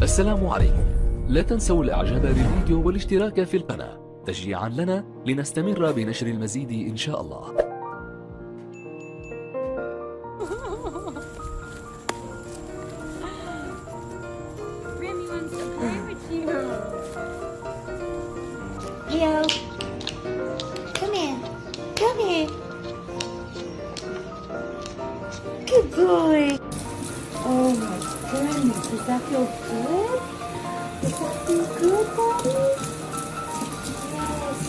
السلام عليكم. لا تنسوا الاعجاب بالفيديو والاشتراك في القناة تشجيعا لنا لنستمر بنشر المزيد ان شاء الله. Leo, come here. Come here. Good boy. Oh my goodness, does that feel good? Does that feel good, Daddy? Yes.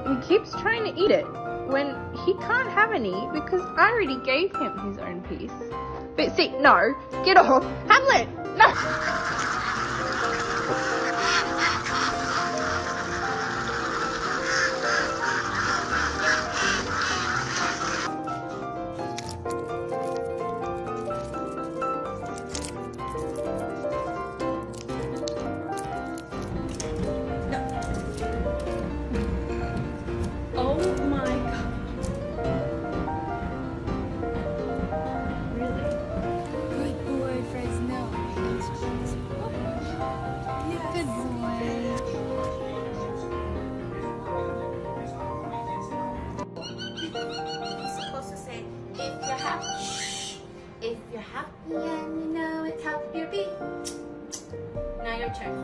He keeps trying to eat it when he can't have any because I already gave him his own piece. But see, no, get off. Hamlet, no! Oh my God. Really? Good boy, Fresno. Good boy. You're supposed to say, if you're happy, shh. If you're happy and you know it, tap your beat. Now your turn.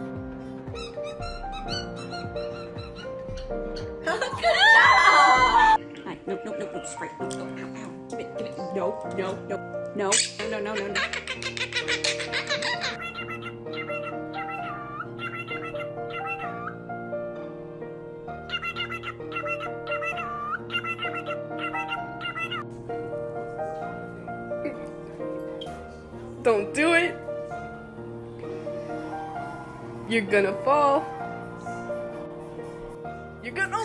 Good job! Right, no, straight. No, give it. No. Don't do it. You're gonna fall. You're gonna.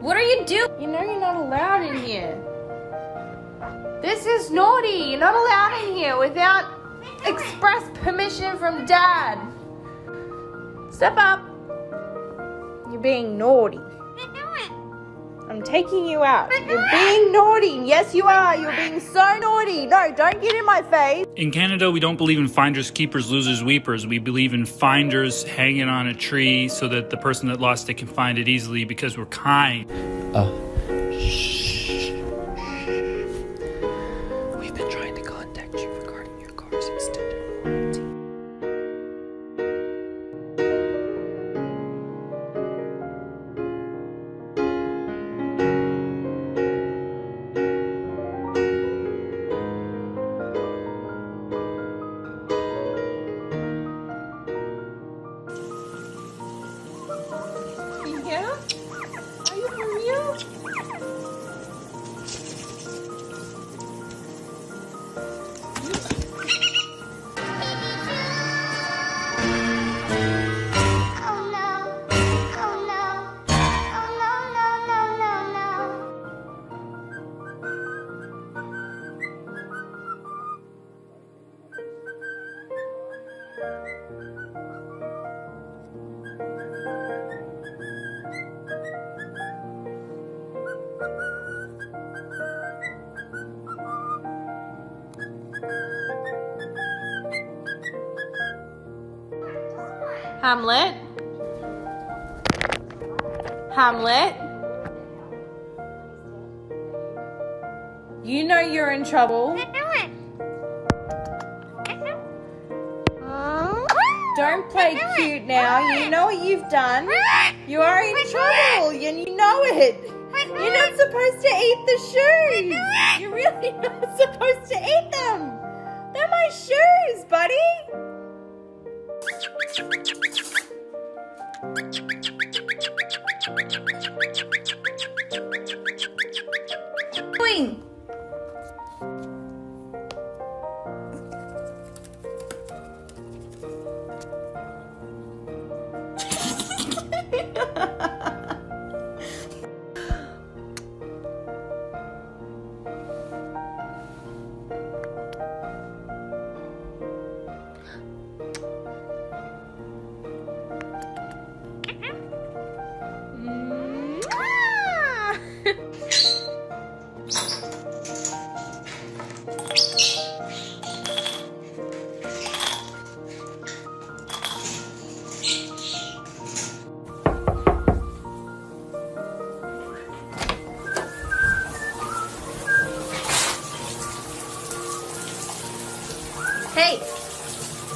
What are you doing? You know you're not allowed in here. This is naughty. You're not allowed in here without express permission from Dad. Step up. You're being naughty. I'm taking you out. You're being naughty. Yes, you are. You're being so naughty. No, don't get in my face. In Canada, we don't believe in finders, keepers, losers, weepers. We believe in finders hanging on a tree so that the person that lost it can find it easily because we're kind. We've been trying to contact you regarding your car's extended warranty. Yeah? Are you for real? Oh no. Oh no. Oh no. Hamlet? Hamlet? You know you're in trouble. Don't play cute now. You know what you've done. You are in trouble and you know it. You're not supposed to eat the shoes. You're really not supposed to eat them. They're my shoes, buddy. Doing?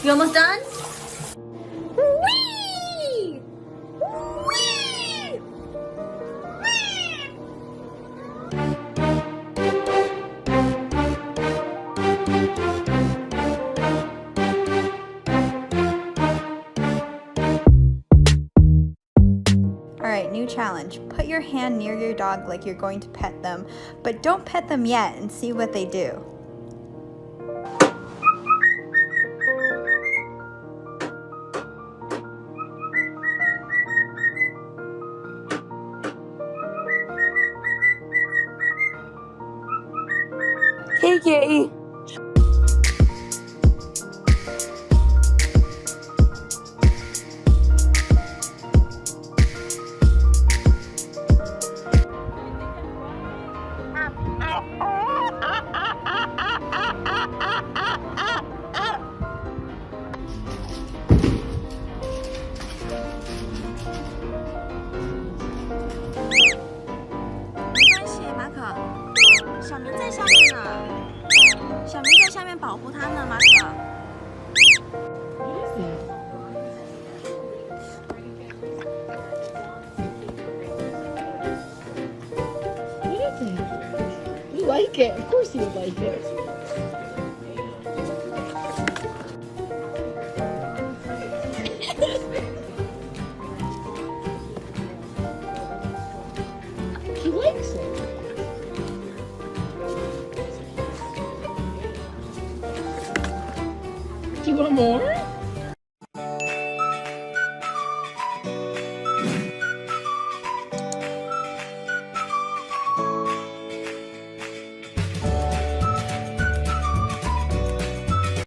You almost done? Whee! Whee! Alright, new challenge. Put your hand near your dog like you're going to pet them, but don't pet them yet and see what they do. Kiki. You like it. Of course you would like it.